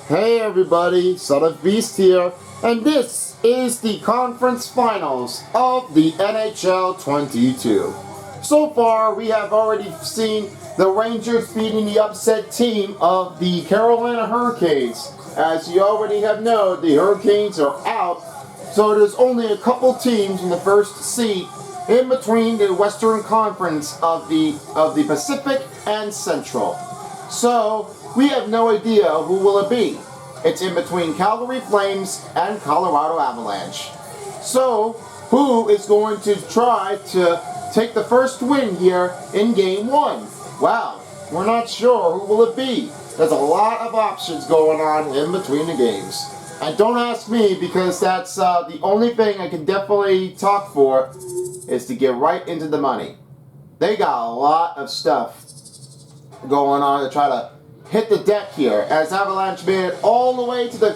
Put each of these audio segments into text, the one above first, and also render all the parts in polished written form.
Hey everybody, Son of Beast here, and this is the conference finals of the NHL 22. So far, we have already seen the Rangers beating the upset team of the Carolina Hurricanes. As you already have known, the Hurricanes are out, so there's only a couple teams in the first seed in between the Western Conference of the Pacific and Central. So, we have no idea who will it be. It's in between Calgary Flames and Colorado Avalanche. So, who is going to try to take the first win here in Game 1? Well, we're not sure. Who will it be? There's a lot of options going on in between the games. And don't ask me, because that's the only thing I can definitely talk for is to get right into the money. They got a lot of stuff going on to try to hit the deck here, as Avalanche made it all the way to the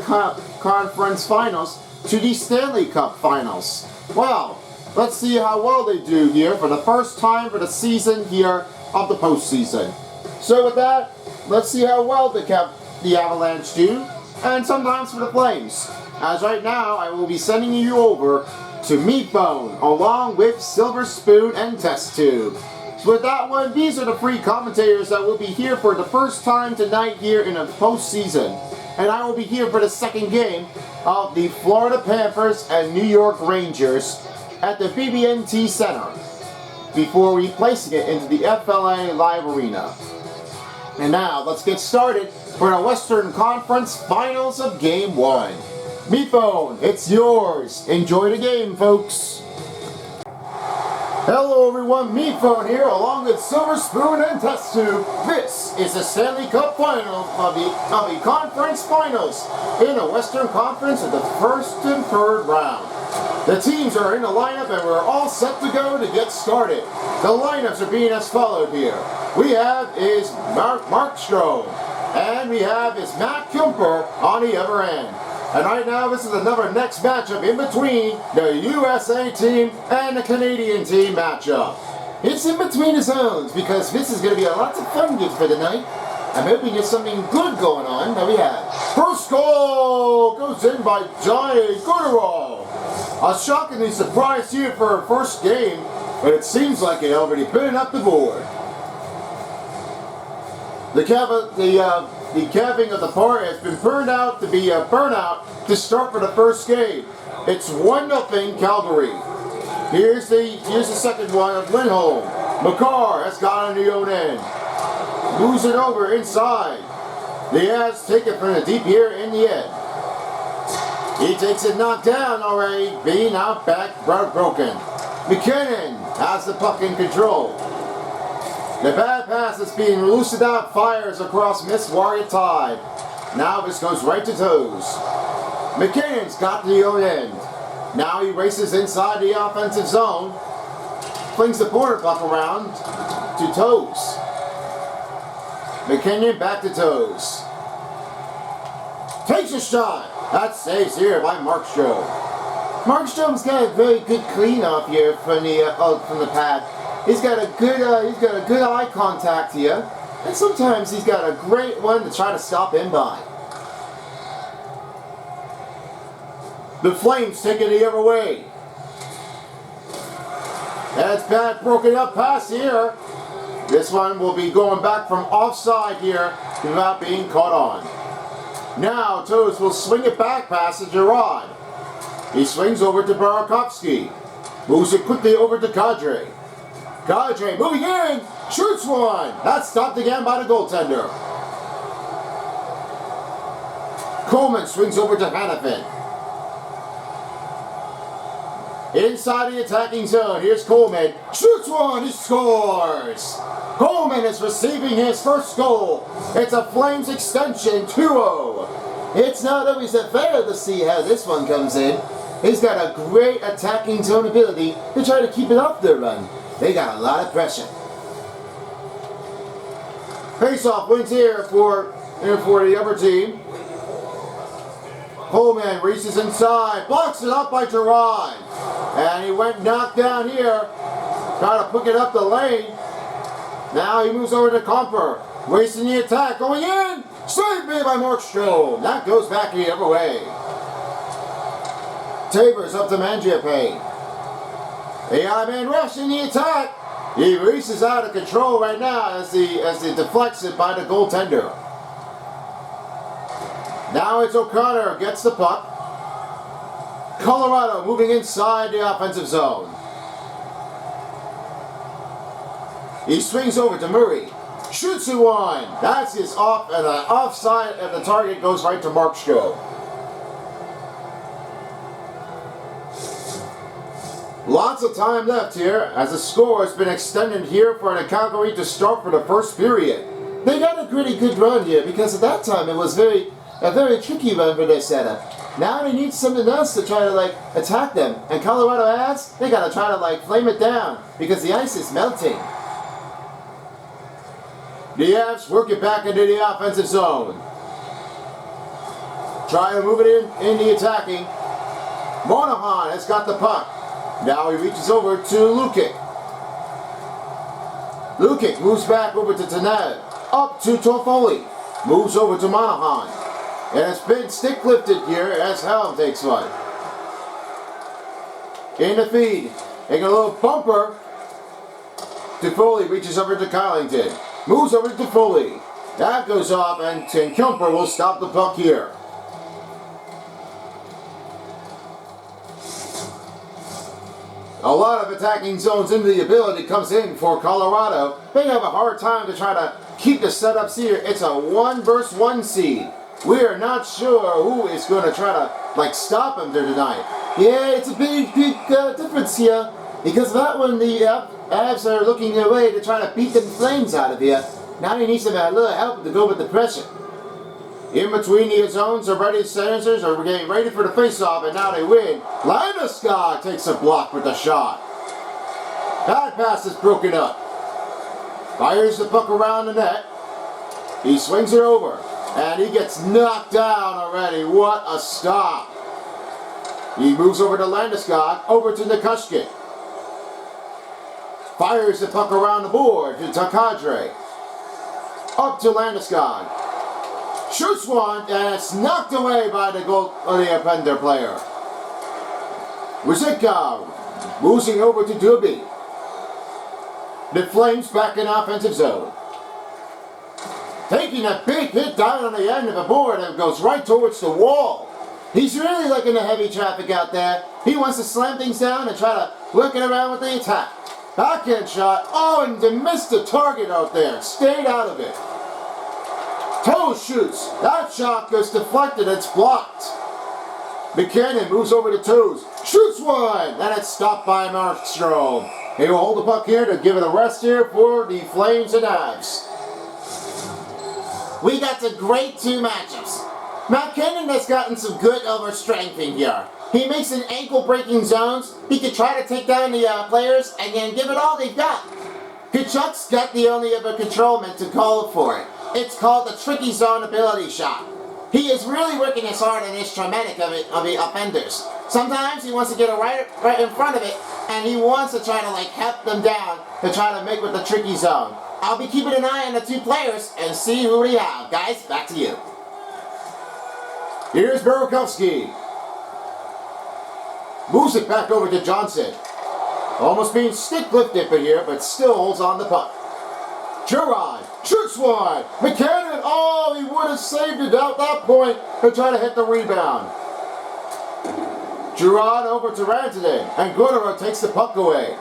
conference finals, to the Stanley Cup finals. Well, let's see how well they do here for the first time for the season here of the postseason. So with that, let's see how well the Avalanche do, and sometimes for the Flames. As right now, I will be sending you over to Meatbone, along with Silver Spoon and Test Tube. So with that one, these are the free commentators that will be here for the first time tonight here in the postseason. And I will be here for the second game of the Florida Panthers and New York Rangers at the BB&T Center, before replacing it into the FLA Live Arena. And now, let's get started for the Western Conference Finals of Game 1. Meatbone, it's yours. Enjoy the game, folks. Hello everyone, Meatbone here along with Silver Spoon and Test Tube. This is the Stanley Cup Final of the Conference Finals in the Western Conference of the first and third round. The teams are in the lineup and we're all set to go to get started. The lineups are being as followed here. We have is Mark Strome, and we have is Matt Kumper on the other end. And right now, this is another next matchup in between the USA team and the Canadian team matchup. It's in between the zones, because this is going to be a lot of fun games for tonight. I'm hoping there's something good going on that we have. First goal goes in by Johnny Goodrow. I was shockingly surprised here for our first game, but it seems like it already put it up the board. The calving of the part has been turned out to be a burnout to start for the first game. It's 1-0 Calgary. Here's the second one of Lindholm. McCarr has got on the own end. Moves it over inside. Diaz take it from the deep here in the end. He takes it knocked down already, being out back broken. McKinnon has the puck in control. The bad pass is being loosened out, fires across Miss Warrior Tide. Now this goes right to Toes. McKinnon's got the own end. Now he races inside the offensive zone. Flings the border puck around to Toes. McKinnon back to Toes. Takes a shot. That saves here by Markstrom. Markstrome's got a very good clean-up here from the pad. He's got a good eye contact here, and sometimes he's got a great one to try to stop him by. The Flames take it the other way. That's bad, broken up pass here. This one will be going back from offside here without being caught on. Now Toes will swing it back past to Gerard. He swings over to Burakovsky. Moves it quickly over to Kadri. Kadri moving in, shoots one. That's stopped again by the goaltender. Coleman swings over to Hannafin. Inside the attacking zone, here's Coleman. Shoots one, he scores. Coleman is receiving his first goal. It's a Flames extension, 2-0. It's not always a fair to see how this one comes in. He's got a great attacking zone ability to try to keep it off their run. They got a lot of pressure. Face-off wins here for the other team. Coleman reaches inside, blocks it up by Gerard. And he went knocked down here. Trying to pick it up the lane. Now he moves over to Comper. Wasting the attack, going in. Save me by Markstrom. That goes back the other way. Tabers up to Mangiapane. The I-man rushing the attack. He races out of control right now as he deflects it by the goaltender. Now it's O'Connor gets the puck. Colorado moving inside the offensive zone. He swings over to Murray. Shoots a one. That's his off, and the offside, and the target goes right to Markstrom. Lots of time left here as the score has been extended here for an Calgary to start for the first period. They got a pretty good run here because at that time it was a very tricky run for their setup. Now they need something else to try to attack them. And Colorado has, they got to try to flame it down because the ice is melting. The Avs work it back into the offensive zone. Try to move it in the attacking. Monahan has got the puck. Now he reaches over to Lukic. Lukic moves back over to Tanev. Up to Toffoli. Moves over to Monahan. And it's been stick lifted here as Helm takes one. In the feed. Taking a little bumper. Toffoli reaches over to Collington. Moves over to Foley. That goes off, and Kemper will stop the puck here. A lot of attacking zones into the ability comes in for Colorado. They have a hard time to try to keep the setups here. It's a 1 versus 1 seed. We are not sure who is going to try to stop them there tonight. Yeah, it's a big difference here. Because of that one, the Avs are looking their way to try to beat them Flames out of here. Now he needs some little help to go with the pressure. In between the zones, the Senators are getting ready for the face-off, and now they win. Landeskog takes a block with the shot. That pass is broken up. Fires the puck around the net. He swings it over, and he gets knocked down already. What a stop. He moves over to Landeskog, over to Nikushkin. Fires the puck around the board to Takadre. Up to Landeskog. Shoots one, and it's knocked away by the offender player. Wizika moving over to Dubé. The Flames back in offensive zone. Taking a big hit down on the end of the board and goes right towards the wall. He's really in the heavy traffic out there. He wants to slam things down and try to work it around with the attack. Backhand shot. Oh, and they missed the target out there. Stayed out of it. Toe shoots. That shot goes deflected. It's blocked. McKinnon moves over to Toes. Shoots one. And it's stopped by Markstrom. He will hold the puck here to give it a rest here for the Flames and Avs. We got some great two matchups. McKinnon has gotten some good overstrengthening here. He makes an ankle-breaking zones. He can try to take down the players and then give it all they've got. Kachuk's got the only other controlment to call for it. It's called the tricky zone ability shot. He is really working as hard and is traumatic of the offenders. Sometimes he wants to get it right in front of it, and he wants to try to help them down to try to make with the tricky zone. I'll be keeping an eye on the two players and see who we have. Guys, back to you. Here's Burakovsky. Moves it back over to Johnson. Almost being stick lifted here, but still holds on the puck. Gerard shoots one. McKinnon, oh, he would have saved it at that point to try to hit the rebound. Gerard over to Rantanen, and Goodero takes the puck away.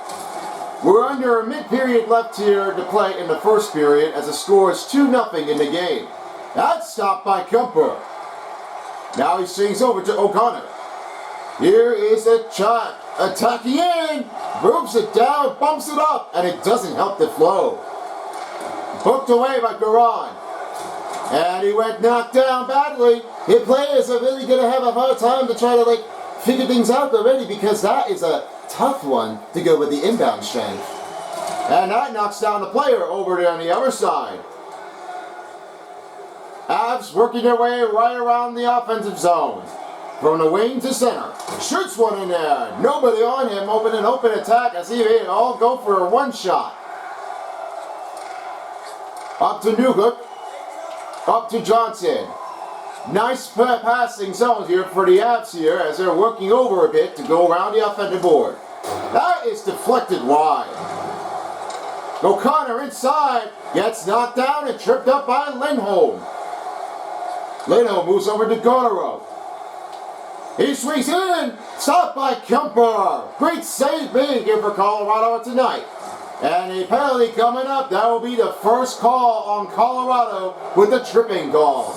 We're under a mid-period left here to play in the first period as the score is 2-0 in the game. That's stopped by Kemper. Now he swings over to O'Connor. Here is a shot. Attacking in. Moves it down, bumps it up, and it doesn't help the flow. Hooked away by Garon. And he went knocked down badly. The players are really going to have a hard time to try to figure things out already because that is a tough one to go with the inbound strength. And that knocks down the player over there on the other side. Avs working their way right around the offensive zone. From the wing to center. Shoots one in there. Nobody on him. Open attack as he all go for a one shot. Up to Newhook. Up to Johnson. Nice passing zone here for the Avs here as they're working over a bit to go around the offensive board. That is deflected wide. O'Connor inside, gets knocked down and tripped up by Lindholm. Lindholm moves over to Gaudreau. He swings in, stopped by Kemper. Great save being here for Colorado tonight. And a penalty coming up. That will be the first call on Colorado with a tripping call.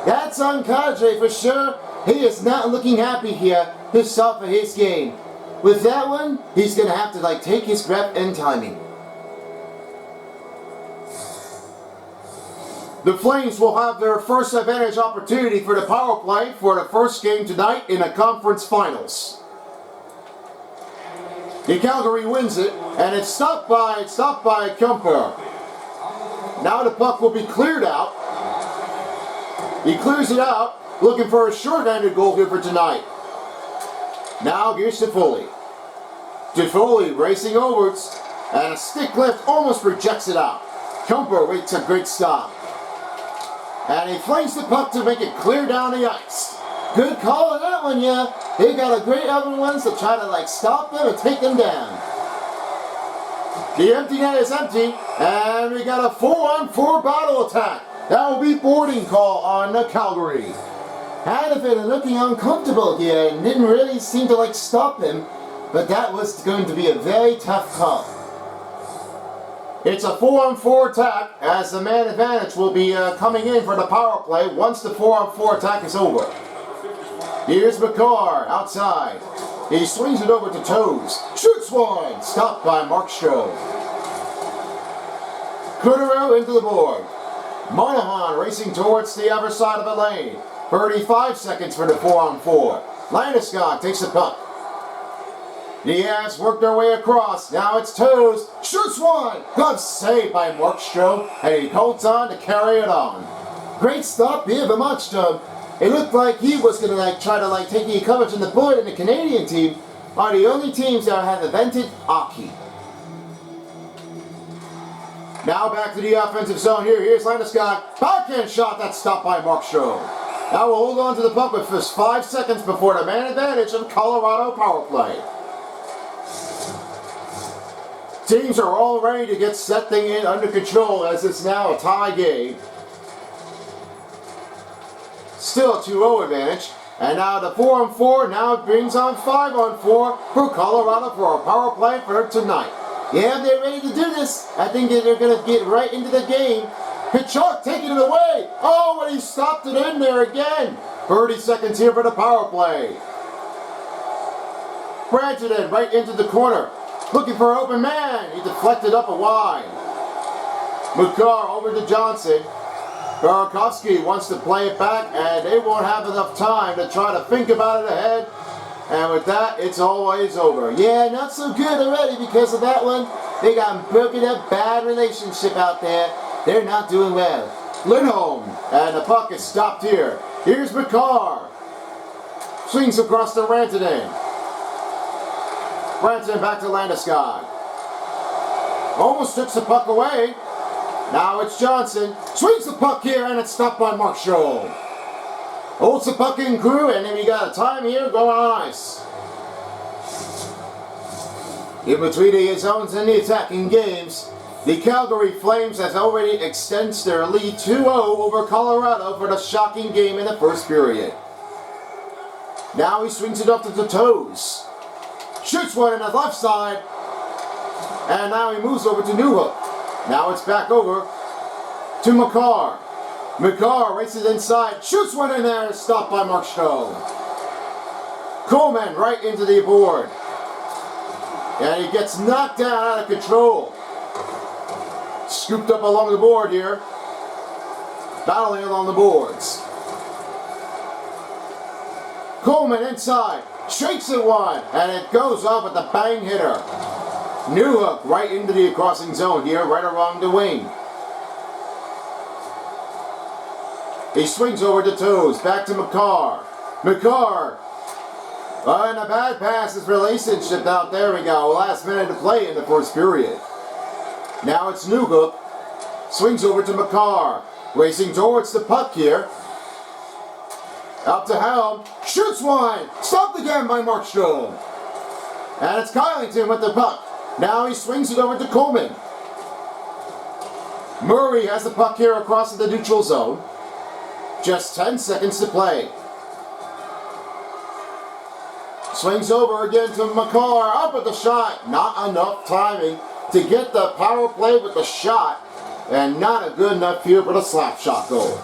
That's on Kadri for sure. He is not looking happy here to start for his game. With that one, he's going to have to take his breath and timing. The Flames will have their first advantage opportunity for the power play for the first game tonight in the conference finals. The Calgary wins it, and it's stopped by Kemper. Now the puck will be cleared out. He clears it out, looking for a short-handed goal here for tonight. Now here's Toffoli. Toffoli racing overwards, and a stick lift almost rejects it out. Kemper makes a great stop. And he flings the puck to make it clear down the ice. Good call on that one, yeah. They got a great other ones to try to stop them and take them down. The empty net is empty, and we got a 4-on-4 battle attack. That will be boarding call on the Calgary. Hanifin looking uncomfortable here and didn't really seem to stop him, but that was going to be a very tough call. It's a 4-on-4 attack as the man advantage will be coming in for the power play once the 4-on-4 attack is over. Here's McCarr outside. He swings it over to Toes. Shoots one. Stopped by Markstrom. Cuttero into the board. Monahan racing towards the other side of the lane. 35 seconds for the 4-on-4. Landeskog takes the puck. The Avs work their way across. Now it's Toes. Shoots one. Good save by Markstrom. And he holds on to carry it on. Great stop here by Markstrom. It looked like he was going to try to take the coverage on the board, and the Canadian team are the only teams that have invented hockey. Now back to the offensive zone here. Here's Landeskog. Backhand shot that's stopped by Markstrom. Now we'll hold on to the puck with just 5 seconds before the man advantage of Colorado power play. Teams are all ready to get that thing in under control as it's now a tie game. Still a 2-0 advantage. And now the 4-on-4 now brings on 5-on-4 for Colorado for a power play for tonight. Yeah, they're ready to do this. I think they're going to get right into the game. Kachuk taking it away. Oh, and he stopped it in there again. 30 seconds here for the power play. Branton right into the corner. Looking for an open man. He deflected up a wide. McCarr over to Johnson. Burakovsky wants to play it back, and they won't have enough time to try to think about it ahead. And with that, it's always over. Yeah, not so good already because of that one. They got broken up, bad relationship out there. They're not doing well. Lindholm, and the puck is stopped here. Here's McCarr. Swings across to Rantanen. Rantanen back to Landeskog. Almost took the puck away. Now it's Johnson. Swings the puck here, and it's stopped by Markstrom. Holds the puck in crew, and then we got a time here going on ice. In between the zones and the attacking games, the Calgary Flames has already extended their lead 2-0 over Colorado for the shocking game in the first period. Now he swings it up to the Toes. Shoots one in the left side. And now he moves over to Newhook. Now it's back over to McCarr. McCarr races inside, shoots one in there, stopped by Markstrom. Coleman right into the board. And he gets knocked down out of control. Scooped up along the board here. Battling along the boards. Coleman inside, shakes it one, and it goes off with the bang hitter. Newhook right into the crossing zone here, right along the wing. He swings over to Toes, back to McCarr. McCarr, and a bad pass is relationship out there we go. Last minute to play in the first period. Now it's Newhook, swings over to McCarr. Racing towards the puck here. Up to Helm. Shoots one. Stopped again by Markstrom. And it's Kylington with the puck. Now he swings it over to Coleman. Murray has the puck here across the neutral zone. Just 10 seconds to play. Swings over again to McCarr. Up with the shot. Not enough timing to get the power play with the shot. And not a good enough field for the slap shot goal.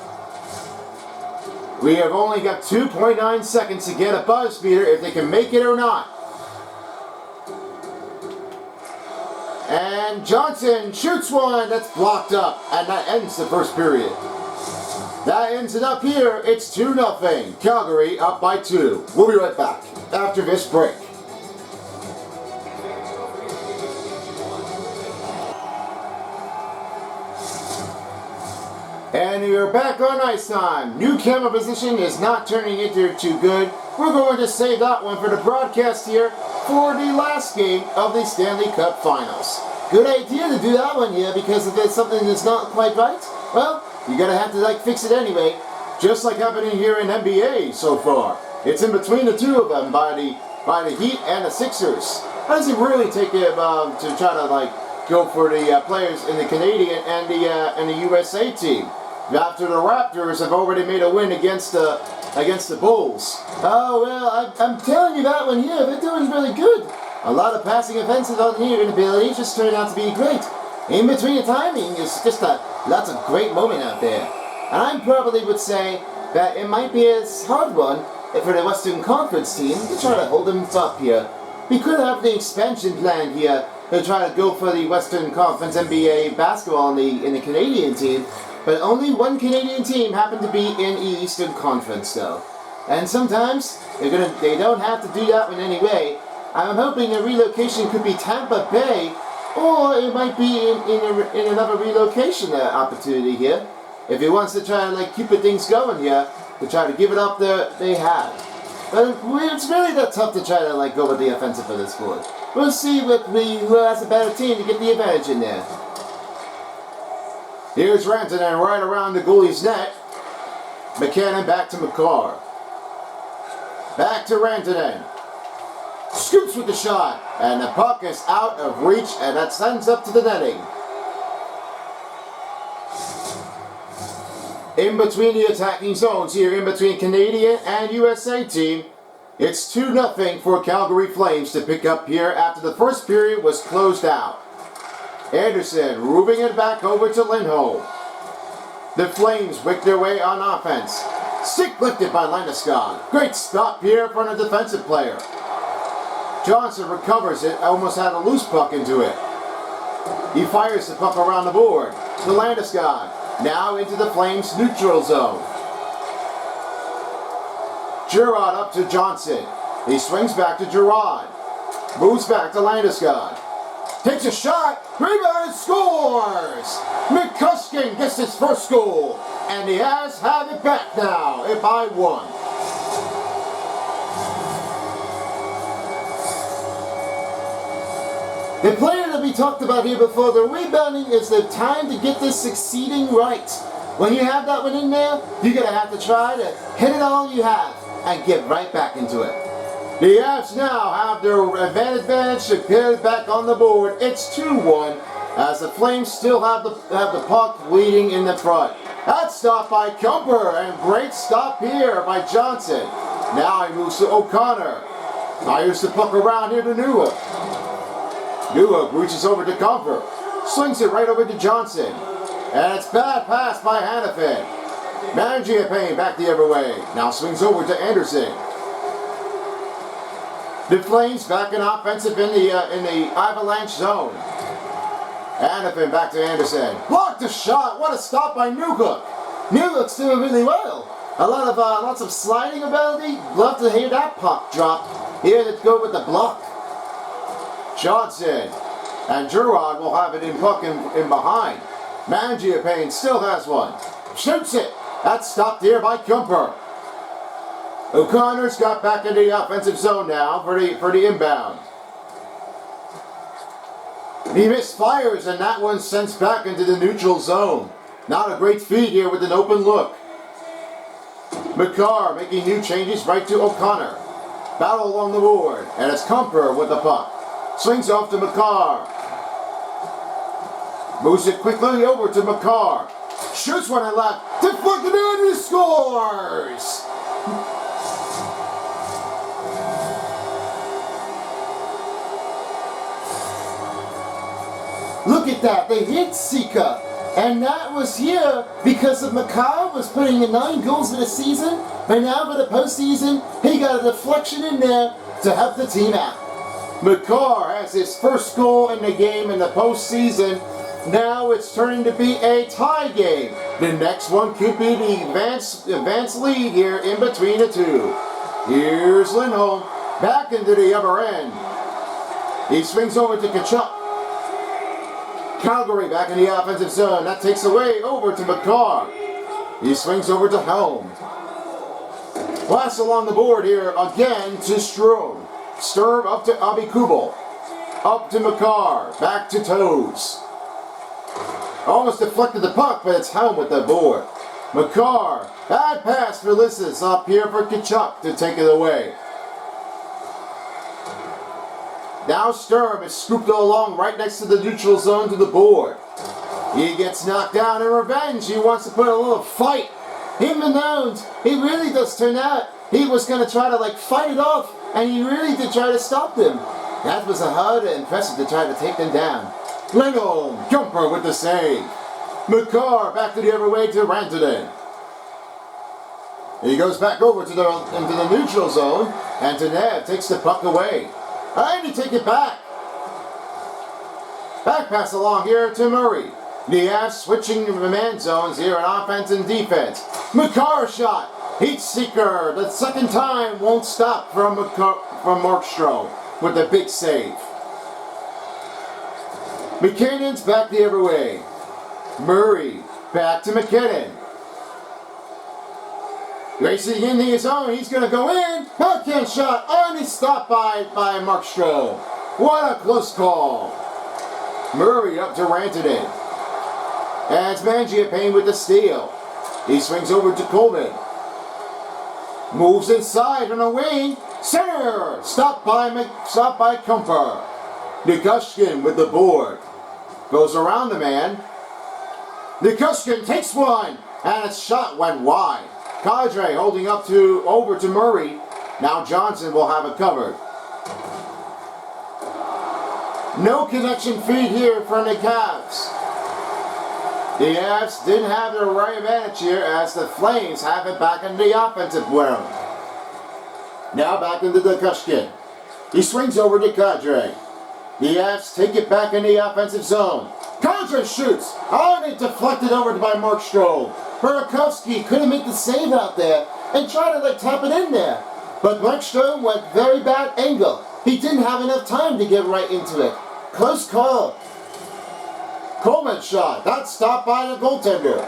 We have only got 2.9 seconds to get a buzz beater if they can make it or not. And Johnson shoots one that's blocked up, and that ends the first period. That ends it up here. It's 2-0. Calgary up by 2. We'll be right back after this break. And we're back on ice time. New camera position is not turning into too good. We're going to save that one for the broadcast here for the last game of the Stanley Cup Finals. Good idea to do that one here, because if there's something that's not quite right, well, you're going to have to fix it anyway. Just like happening here in NBA so far. It's in between the two of them by the Heat and the Sixers. How does it really take it to try to go for the players in the Canadian and the USA team? After the Raptors have already made a win against the Bulls. Oh, well, I'm telling you that one here, they're doing really good. A lot of passing offensive on here inabilities just turned out to be great. In between the timing is just lots of great moment out there. And I probably would say that it might be a hard one for the Western Conference team to try to hold them up here. We could have the expansion plan here to try to go for the Western Conference NBA basketball in the Canadian team. But only one Canadian team happened to be in the Eastern Conference, though. And sometimes they don't have to do that one anyway. I'm hoping a relocation could be Tampa Bay, or it might be in another relocation opportunity here. If he wants to try and keep things going here, to try to give it up they have. But it's really that tough to try to go with the offensive for this board. We'll see who has a better team to get the advantage in there. Here's Rantanen right around the goalie's net. McKinnon back to McCarr. Back to Rantanen. Scoops with the shot. And the puck is out of reach, and that sends up to the netting. In between the attacking zones here, in between Canadian and USA team, it's 2-0 for Calgary Flames to pick up here after the first period was closed out. Anderson moving it back over to Lindholm. The Flames wick their way on offense. Stick lifted by Landeskog. Great stop here from a defensive player. Johnson recovers it, almost had a loose puck into it. He fires the puck around the board to Landeskog. Now into the Flames neutral zone. Girard up to Johnson. He swings back to Girard. Moves back to Landeskog. Takes a shot, rebound, scores! McCusker gets his first goal, and the Avs have it back now, by 1. The player that we talked about here before, the rebounding is the time to get this succeeding right. When you have that one in there, you're going to have to try to hit it all you have and get right back into it. The Avs now have their advantage to get it back on the board. It's 2-1 as the Flames still have the puck leading in the front. That's stopped by Kumper, and great stop here by Johnson. Now he moves to O'Connor. Fires the puck around here to Newhook. Newhook reaches over to Kumper. Swings it right over to Johnson. And it's bad pass by Hannafin. Mangiapane back the other way. Now swings over to Anderson. The Flames back in offensive in the Avalanche zone. Hannafin back to Anderson. Blocked the shot. What a stop by Newhook. Newhook's doing really well. Lots of sliding ability. Love to hear that puck drop. Here to go with the block. Johnson and Girard will have it in puck in behind. Mangiapane still has one. Shoots it. That's stopped here by Kumper. O'Connor's got back in the offensive zone now for the inbound. He misfires, and that one sends back into the neutral zone. Not a great feed here with an open look. McCarr making new changes right to O'Connor. Battle along the board, and it's Comper with the puck. Swings off to McCarr. Moves it quickly over to McCarr. Shoots one at left. Deflected in, he scores! Look at that, they hit Sika. And that was here because of McCarr was putting in 9 goals for the season. But now for the postseason, he got a deflection in there to help the team out. McCarr has his first goal in the game in the postseason. Now it's turning to be a tie game. The next one could be the advanced lead here in between the two. Here's Lindholm back into the other end. He swings over to Tkachuk. Calgary back in the offensive zone. That takes away over to McCarr. He swings over to Helm. Pass along the board here again to Strome. Sturm up to Abikubel. Up to McCarr. Back to Toes. Almost deflected the puck, but it's Helm with the board. McCarr. Bad pass for Lisses up here for Tkachuk to take it away. Now Sturm is scooped along right next to the neutral zone to the board. He gets knocked down in revenge. He wants to put a little fight. Him and Jones, he really does turn out. He was going to try to fight it off, and he really did try to stop them. That was a hard and impressive to try to take them down. Lindholm, Jumper with the save. McCarr back to the other way to Rantanen. He goes back over into the neutral zone, and Tanev takes the puck away. And he take it back. Back pass along here to Murray. Nias switching the man zones here on offense and defense. McCarr shot. Heat seeker. The second time won't stop from Markstrom with a big save. McKinnon's back the other way. Murray back to McKinnon. Racing in his zone, he's going to go in. Backhand shot, and he's stopped by Markstrom. What a close call. Murray up to Rantanen. And it's Mangiapane with the steal. He swings over to Coleman. Moves inside on a wing. Center! Stopped by Kumper. Nikushkin with the board. Goes around the man. Nikushkin takes one, and its shot went wide. Kadri holding up over to Murray. Now Johnson will have it covered. No connection feed here from the Cavs. The Avs didn't have their right advantage here as the Flames have it back in the offensive realm. Now back into the Nikushkin. He swings over to Kadri. The Avs take it back in the offensive zone. Kadri shoots. Oh, and it deflected over by Markstrom. Burakovsky couldn't make the save out there and tried to tap it in there. But Markstrom went very bad angle. He didn't have enough time to get right into it. Close call. Coleman shot. That's stopped by the goaltender.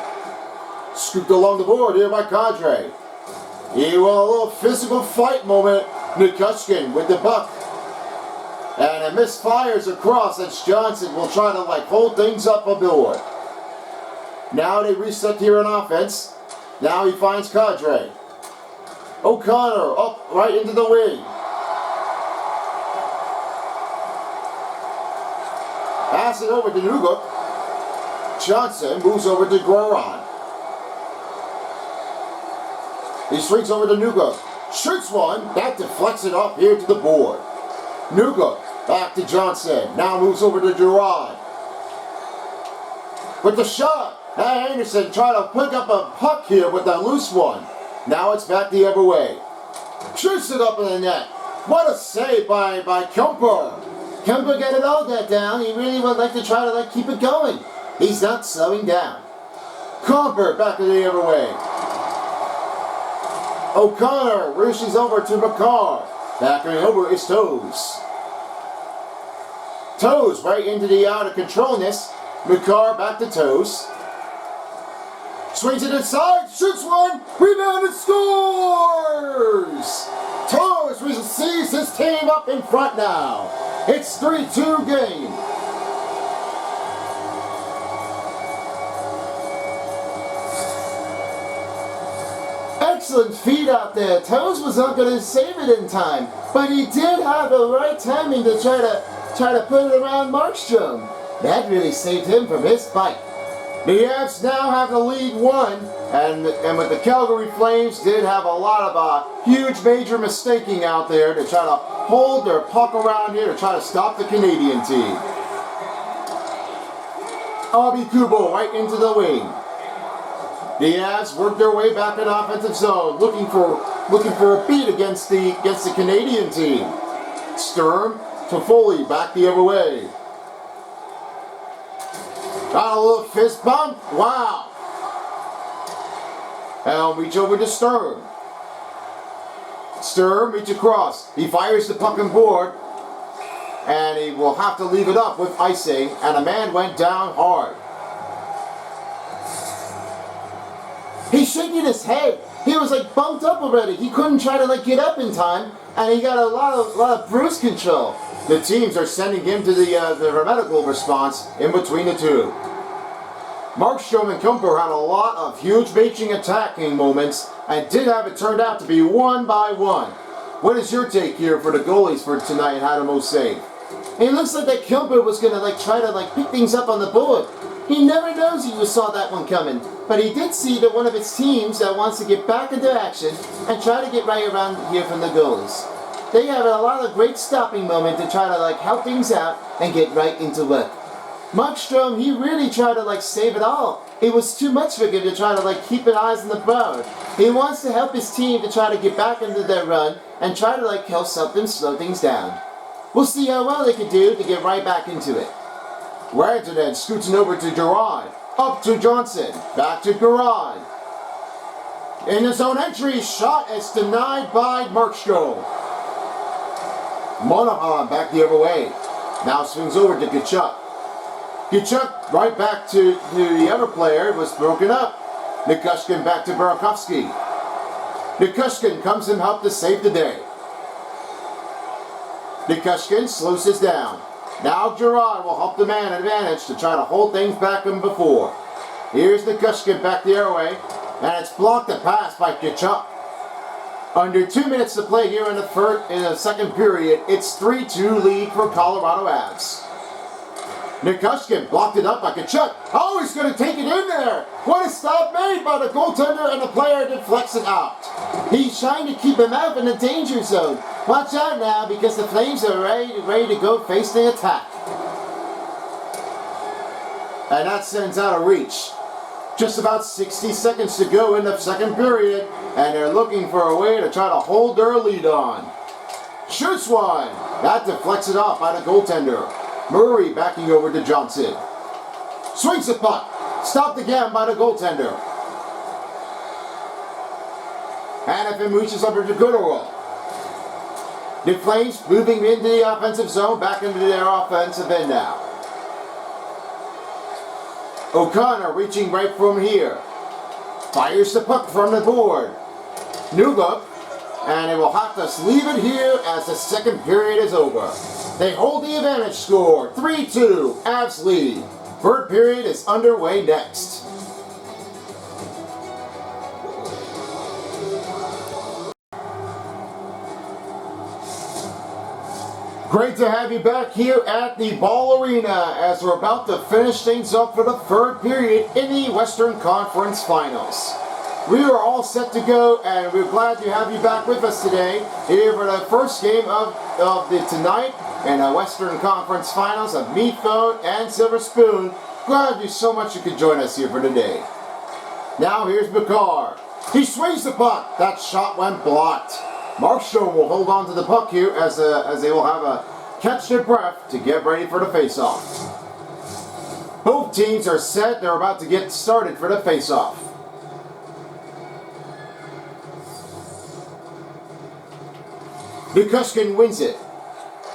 Scooped along the board here by Kadri. He will a little physical fight moment. Nikushkin with the puck. And it misfires across as Johnson will try to hold things up aboard. Now they reset here on offense. Now he finds Kadri. O'Connor up right into the wing. Pass it over to Nugent. Johnson moves over to Goran. He swings over to Nugent. Shoots one. That deflects it up here to the board. Nugent back to Johnson. Now moves over to Gerard. With the shot. Anderson trying to pick up a puck here with a loose one. Now it's back the other way. Shoots it up in the net. What a save by Kumper. Kumper got it all that down. He really would like to try to keep it going. He's not slowing down. Kumper back the other way. O'Connor rushes over to McCarr. Backing over is Toes. Toes right into the out of controlness. McCarr back to Toes. Swings it inside, shoots one, rebound and scores! Toes receives his team up in front now. It's 3-2 game. excellent feed out there. Toes was not going to save it in time, but he did have the right timing to try to put it around Markstrom. That really saved him from his fight. The Avs now have the lead 1, and with the Calgary Flames did have a lot of huge major mistaking out there to try to hold their puck around here to try to stop the Canadian team. Abi Kubo right into the wing. The Avs work their way back in offensive zone, looking for a beat against the Canadian team. Sturm to Foley back the other way. Got a little fist bump. Wow. And reach over to Sturm. Sturm reach across. He fires the puck on board. And he will have to leave it up with icing. And a man went down hard. He's shaking his head. He was like bumped up already. He couldn't try to get up in time. And he got a lot of bruise control. The teams are sending him to the medical response in between the two. Markstrom and Kumper had a lot of huge reaching attacking moments and did have it turned out to be 1 by 1. What is your take here for the goalies for tonight and how to most save? It looks like that Kumper was going to try to pick things up on the board. He never knows he saw that one coming, but he did see that one of his teams that wants to get back into action and try to get right around here from the goalies. They have a lot of great stopping moment to try to help things out and get right into work. Markstrom, he really tried to save it all. It was too much for him to try to keep an eyes on the crowd. He wants to help his team to try to get back into their run and try to help something slow things down. We'll see how well they can do to get right back into it. Rantanen scooting over to Gerard. Up to Johnson. Back to Gerard. In his own entry, shot is denied by Markstrom. Monahan back the other way. Now swings over to Tkachuk. Tkachuk right back to the other player. It was broken up. Nichushkin back to Burakovsky. Nichushkin comes and helps to save the day. Nichushkin slows this down. Now Gerard will help the man advantage to try to hold things back than before. Here's Nichushkin back the other way. And it's blocked the pass by Tkachuk. Under 2 minutes to play here in the second period, it's 3-2 lead for Colorado Avs. Nichushkin blocked it up by Tkachuk. Oh, he's going to take it in there. What a stop made by the goaltender, and the player deflects it out. He's trying to keep him out in the danger zone. Watch out now, because the Flames are ready to go face the attack. And that sends out a reach. Just about 60 seconds to go in the second period, and they're looking for a way to try to hold their lead on. Shoots one. That deflects it off by the goaltender. Murray backing over to Johnson. Swings the puck. Stopped again by the goaltender. Hanifin reaches over to Gooderl. The Flames moving into the offensive zone, back into their offensive end now. O'Connor reaching right from here. Fires the puck from the board. New look. And they will have to leave it here as the second period is over. They hold the advantage score. 3-2. Avs lead. Third period is underway next. Great to have you back here at the Ball Arena as we're about to finish things up for the third period in the Western Conference Finals. We are all set to go, and we're glad to have you back with us today here for the first game of the tonight in the Western Conference Finals of Meat Phone and Silver Spoon. Glad you so much you could join us here for today. Now here's Makar. He swings the puck. That shot went blocked. Markstrom will hold on to the puck here as they will have a catch their breath to get ready for the face-off. Both teams are set. They're about to get started for the face-off. Nichushkin wins it.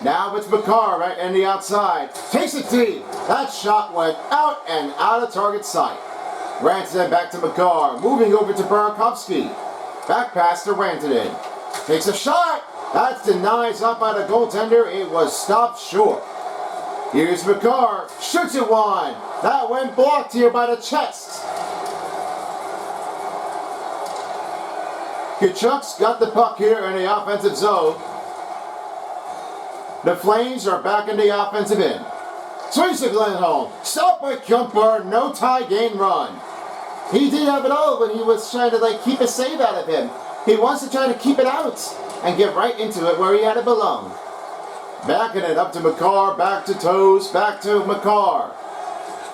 Now it's Makar right on the outside. Takes it deep. That shot went out and out of target sight. Rantanen back to Makar. Moving over to Burakovsky. Back pass to Rantanen. Takes a shot. That's denied up by the goaltender. It was stopped short. Here's Makar. Shoots it one. That went blocked here by the chest. Tkachuk's got the puck here in the offensive zone. The Flames are back in the offensive end. Swings to Glenholm. Stopped by Kuemper. No tie game run. He did have it all when he was trying to keep a save out of him. He wants to try to keep it out and get right into it where he had it belong. Backing it up to Makar. Back to Toes. Back to Makar.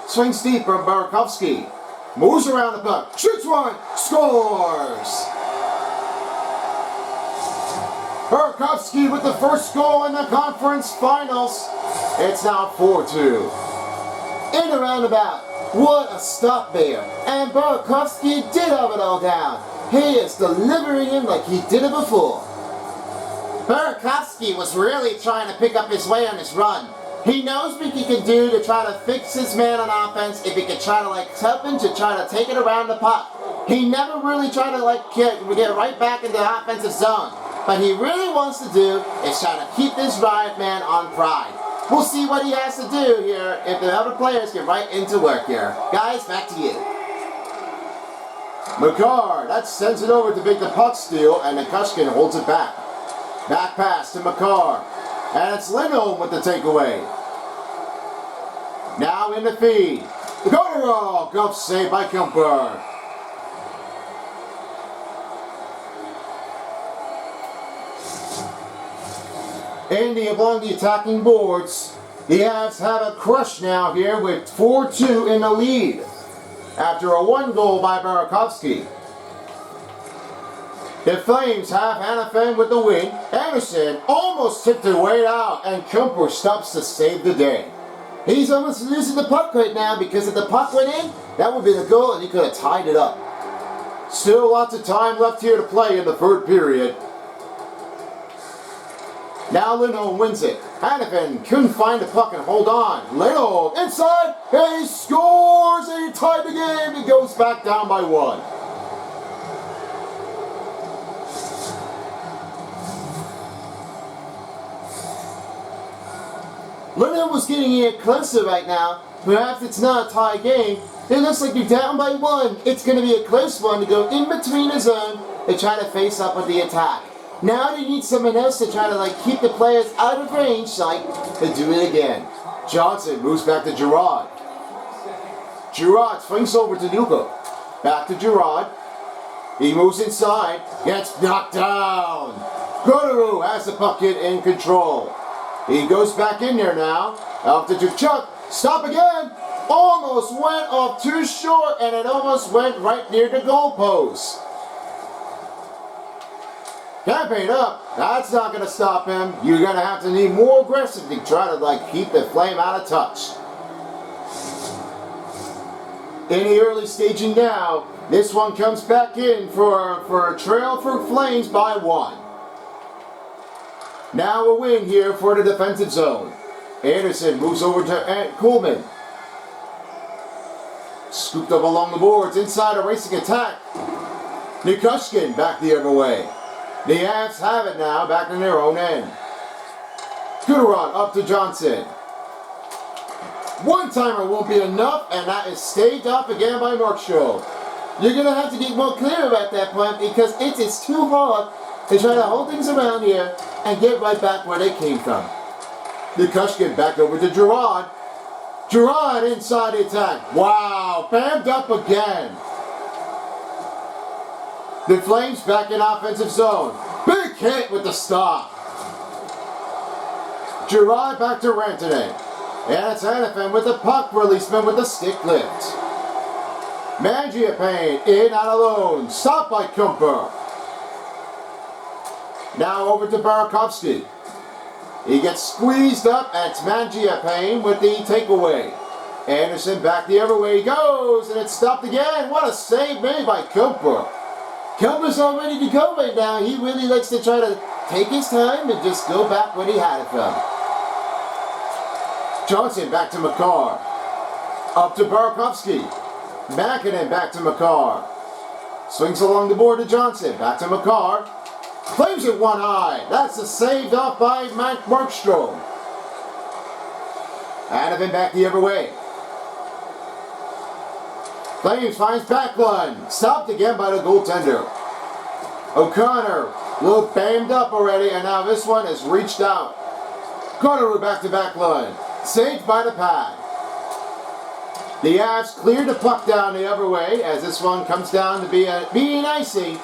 Swings deep from Burakovsky. Moves around the puck. Shoots one. Scores. Burakovsky with the first goal in the conference finals. It's now 4-2. In the roundabout. What a stop there. And Burakovsky did have it all down. He is delivering him like he did it before. Burakovsky was really trying to pick up his way on his run. He knows what he can do to try to fix his man on offense if he can try to help him to try to take it around the puck. He never really tried to get right back into the offensive zone. What he really wants to do is try to keep this Riot man on pride. We'll see what he has to do here if the other players get right into work here. Guys, back to you. Makar, that sends it over to make the puck steal, and Nikushkin holds it back. Back pass to Makar. And it's Lindholm with the takeaway. Now in the feed. The Goderall, glove save by Kuemper. Andy along the attacking boards. The Avs have a crush now here with 4-2 in the lead after a 1 goal by Burakovsky. The Flames have Hanifin with the win. Anderson almost tipped it way out, and Kuemper stops to save the day. He's almost losing the puck right now because if the puck went in, that would be the goal and he could have tied it up. Still lots of time left here to play in the third period. Now Lindholm wins it. Hanifin couldn't find the puck and hold on. Lindholm inside, and he scores, and he tied the game. He goes back down by 1. Lindholm was getting it closer right now. Perhaps it's not a tie game. It looks like you're down by 1. It's going to be a close one to go in between the zone and try to face up with the attack. Now they need someone else to try to keep the players out of range, to do it again. Johnson moves back to Girard. Girard swings over to Nuka. Back to Girard. He moves inside. Gets knocked down. Goderall has the puck in control. He goes back in there now. Up to Tkachuk. Stop again. Almost went off too short, and it almost went right near the goalpost. Campaign up. That's not going to stop him. You're going to have to need more aggressive to try to keep the Flame out of touch. In the early staging now, this one comes back in for a trail for Flames by 1. Now a win here for the defensive zone. Anderson moves over to Coleman. Scooped up along the boards, inside a racing attack. Nikushkin back the other way. The Avs have it now, back in their own end. Goderall up to Johnson. One-timer won't be enough, and that is staved off again by Markstrom. You're going to have to get more clear about that point because it is too hard to try to hold things around here and get right back where they came from. Nikushkin back over to Girard. Girard inside the attack. Wow, bammed up again. The Flames back in offensive zone. Big hit with the stop. Girard back to Rantanen. And it's Hanifin with the puck releasement with the stick lift. Mangiapane in on alone. Stopped by Kuemper. Now over to Burakovsky. He gets squeezed up, and it's Mangiapane with the takeaway. Anderson back the other way he goes, and it's stopped again. What a save made by Kuemper. Kuemper's all ready to go right now. He really likes to try to take his time and just go back where he had it from. Johnson back to Makar. Up to Burakovsky. Makinen back to Makar. Swings along the board to Johnson. Back to Makar. Flames it one high. That's a saved off by Markstrom. Hanifin back the other way. Flames finds back one. Stopped again by the goaltender. O'Connor, a little banged up already, and now this one is reached out. Carter with back-to-back line. Saved by the pad. The Avs clear the puck down the other way as this one comes down to being icy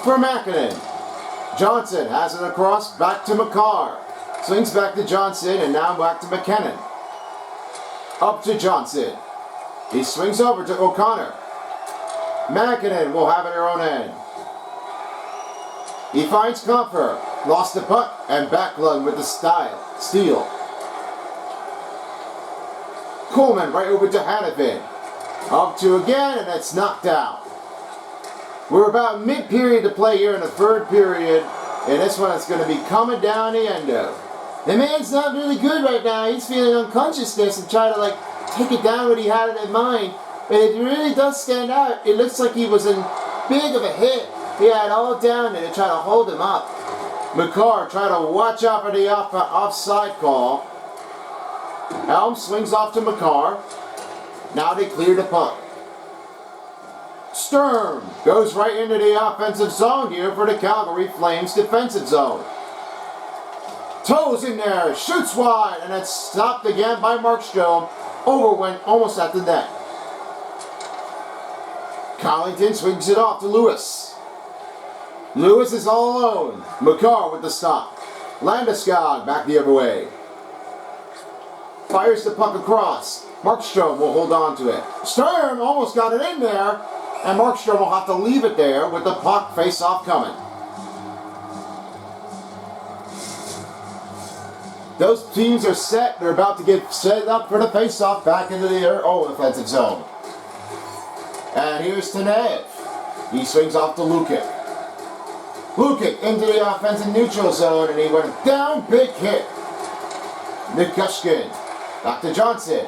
for Makinen. Johnson has it across, back to McCarr. Swings back to Johnson, and now back to McKinnon. Up to Johnson. He swings over to O'Connor. Makinen will have it at her own end. He finds Comfort. Lost the puck, and Backlund with the steal. Coleman right over to Hanifin. Up to again, and it's knocked out. We're about mid-period to play here in the third period, and this one is going to be coming down the endo. The man's not really good right now. He's feeling unconsciousness and trying to take it down what he had in mind. But it really does stand out. It looks like he was in big of a hit. He had all down there to try to hold him up. McCarr tried to watch out for the offside call. Helm swings off to McCarr. Now they clear the puck. Sturm goes right into the offensive zone here for the Calgary Flames defensive zone. Toes in there, shoots wide, and it's stopped again by Markstrom. Went almost at the net. Collington swings it off to Lewis. Lewis is all alone. McCarr with the stop. Landeskog back the other way. Fires the puck across. Markstrom will hold on to it. Sturm almost got it in there, and Markstrom will have to leave it there with the puck face-off coming. Those teams are set. They're about to get set up for the face-off back into their own offensive zone. And here's Tanev. He swings off to Lukic. Lukic into the offensive neutral zone, and he went down, big hit. Nikushkin. Back to Johnson.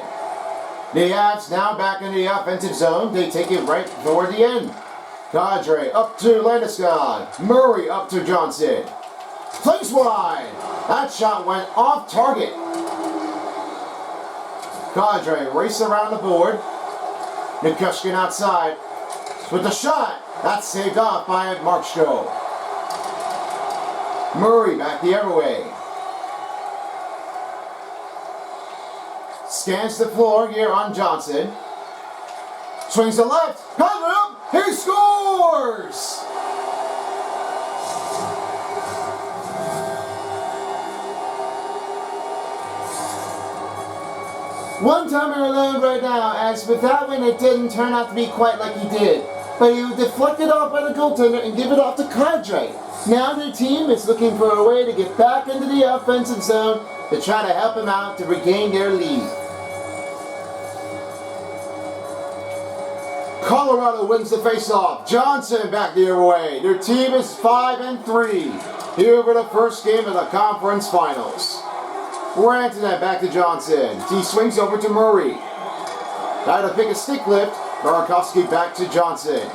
The Avs now back in the offensive zone. They take it right toward the end. Kadri up to Landeskog. Murray up to Johnson. Plays wide. That shot went off target. Kadri race around the board. Nikushkin outside. With the shot. That's saved off by Markstrom. Murray back the other way. Scans the floor here on Johnson. Swings to left. Comes up. He scores! One timer alone right now, as with that one it didn't turn out to be quite like he did. But he deflected off by the goaltender and give it off to Kadri. Now their team is looking for a way to get back into the offensive zone to try to help him out to regain their lead. Colorado wins the faceoff. Johnson back the other way. Their team is 5-3 here for the first game of the conference finals. Rantanen back to Johnson. He swings over to Murray. Try to pick a stick lift. Burakovsky back to Johnson.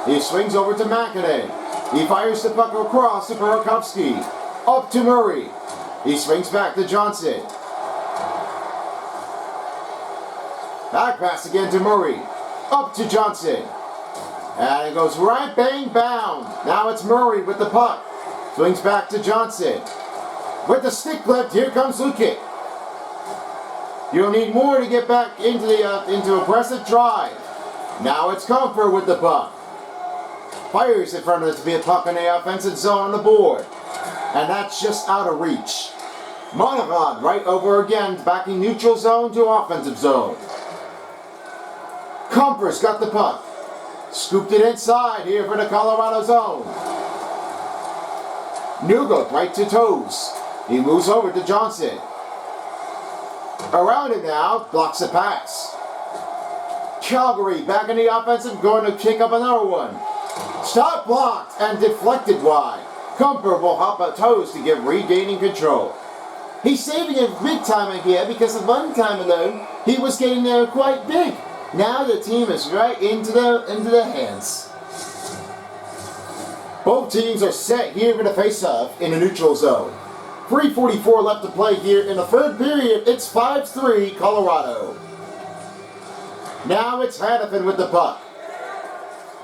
He swings over to Makinen. He fires the puck across to Burakovsky. Up to Murray. He swings back to Johnson. Back pass again to Murray. Up to Johnson. And it goes right bang bound. Now it's Murray with the puck. Swings back to Johnson. With the stick lift, here comes Lukic. You'll need more to get back into aggressive drive. Now it's Comfort with the puck. Fires in front of it to be a puck in the offensive zone on the board. And that's just out of reach. Monahan right over again, backing neutral zone to offensive zone. Comfort's got the puck. Scooped it inside here for the Colorado zone. Nugent right to Toes. He moves over to Johnson. Around him now, blocks the pass. Calgary back in the offensive, going to kick up another one. Stop blocked and deflected wide. Comfort will help out Toes to get regaining control. He's saving it big time here because at one time alone, he was getting there quite big. Now the team is right into the hands. Both teams are set here for the face-off in the neutral zone. 3:44 left to play here in the third period. It's 5-3 Colorado. Now it's Hanifin with the puck.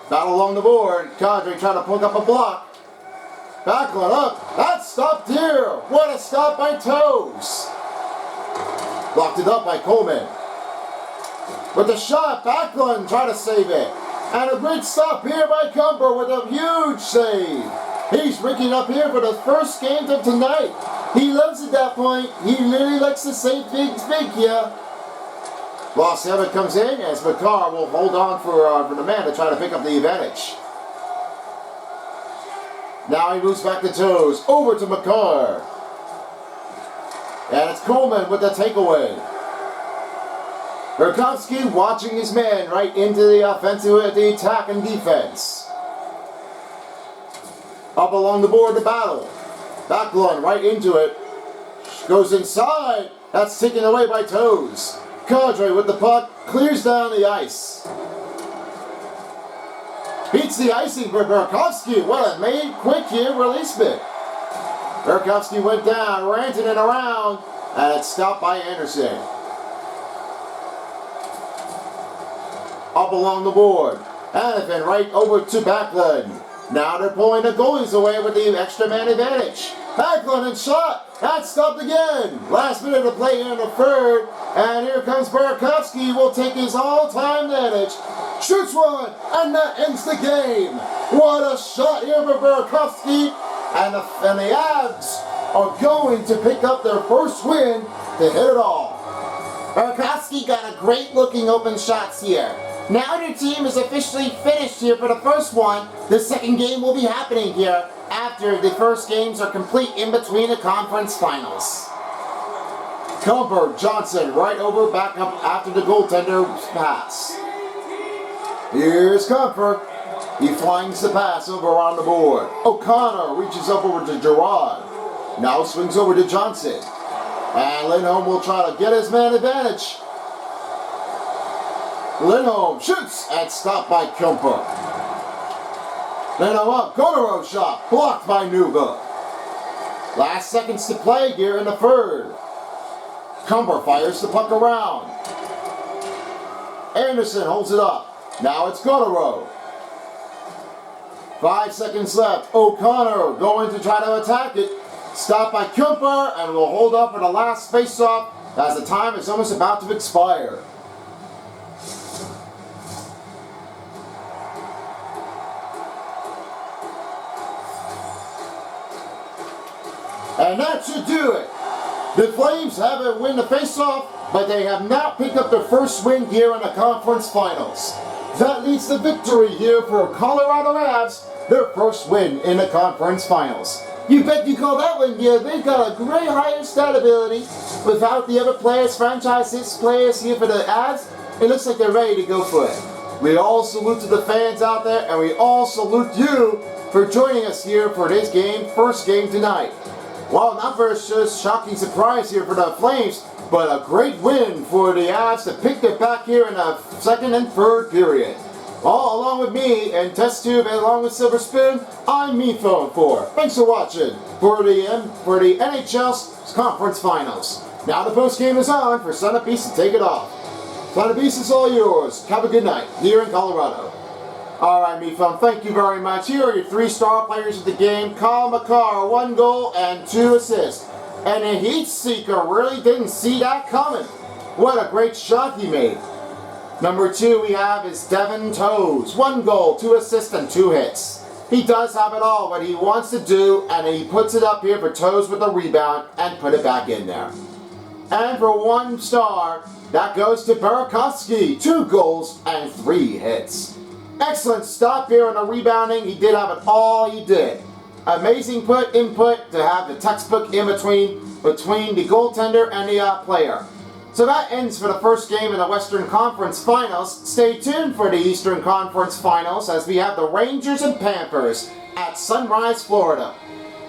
Battle along the board. Kadri trying to pick up a block. Backlund up. That's stopped here. What a stop by Toes. Blocked it up by Coleman. With the shot, Backlund trying to save it. And a great stop here by Kumper with a huge save. He's rinking up here for the first game of tonight. He loves at that point. He really likes to save big here. Lost Evan comes in as McCarr will hold on for the man to try to pick up the advantage. Now he moves back to Toes. Over to McCarr. And it's Coleman with the takeaway. Burakovsky watching his man right into the offensive, the attack and defense. Up along the board to battle. Backlund right into it. Goes inside. That's taken away by Toes. Kadri with the puck. Clears down the ice. Beats the icing for Burakovsky. What a made quick here releasement. Burakovsky went down, ranted it around, and it's stopped by Anderson. Up along the board. Hanifin right over to Backlund. Now they're pulling the goalies away with the extra man advantage. Backlund and shot. That's stopped again. Last minute of play here in the third. And here comes Burakovsky. Will take his all-time advantage. Shoots one. And that ends the game. What a shot here for Burakovsky. And the Avs are going to pick up their first win to hit it all. Burakovsky got a great looking open shots here. Now their team is officially finished here for the first one. The second game will be happening here after the first games are complete in between the conference finals. Kumper, Johnson right over back up after the goaltender's pass. Here's Kumper. He flanks the pass over on the board. O'Connor reaches up over to Gerard. Now swings over to Johnson. And Lindholm will try to get his man advantage. Lindholm shoots and stopped by Kumper. Lindholm up, Komarov shot, blocked by Nuga. Last seconds to play here in the third. Kumper fires the puck around. Anderson holds it up. Now it's Komarov. 5 seconds left. O'Connor going to try to attack it. Stopped by Kumper and will hold up for the last face-off as the time is almost about to expire. And that should do it. The Flames haven't won the face-off, but they have not picked up their first win here in the conference finals. That leads to victory here for Colorado Avs, their first win in the conference finals. You bet you call that one good. They've got a great higher stat ability. Without the other players, franchise hits players here for the Avs, it looks like they're ready to go for it. We all salute to the fans out there, and we all salute you for joining us here for this game, first game tonight. Well, not for a shocking surprise here for the Flames, but a great win for the Avs to pick it back here in the second and third period. All along with me and Test Tube and along with Silver Spoon, I'm MePhone4. Thanks for watching for the NHL Conference Finals. Now the post game is on for Son of Beast to take it off. Son of Beast is all yours. Have a good night here in Colorado. Alright, MePhone, thank you very much. Here are your 3-star players of the game. Kyle McCarr, 1 goal and 2 assists. And a heat seeker really didn't see that coming. What a great shot he made. Number 2 we have is Devin Toes. 1 goal, 2 assists, and 2 hits. He does have it all, what he wants to do, and he puts it up here for Toes with a rebound and put it back in there. And for 1 star, that goes to Burakovsky. 2 goals and 3 hits. Excellent stop here on the rebounding. He did have it all, he did. Amazing input to have the textbook in between the goaltender and the player. So that ends for the first game in the Western Conference Finals. Stay tuned for the Eastern Conference Finals as we have the Rangers and Panthers at Sunrise, Florida.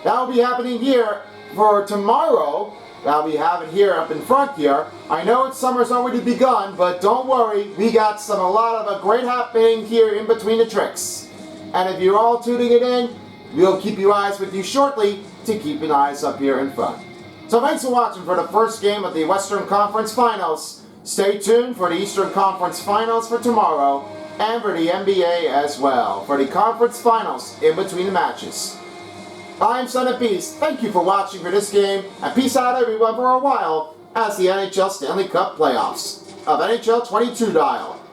That will be happening here for tomorrow. That'll be having here up in front here. I know summer's already begun, but don't worry, we got a lot of great happening here in between the tricks. And if you're all tuning it in, we'll keep your eyes with you shortly to keep your eyes up here in front. So thanks for watching for the first game of the Western Conference Finals. Stay tuned for the Eastern Conference Finals for tomorrow and for the NBA as well, for the Conference Finals in between the matches. I'm Son of Beast. Thank you for watching for this game, and peace out everyone for a while as the NHL Stanley Cup playoffs of NHL 22 dial.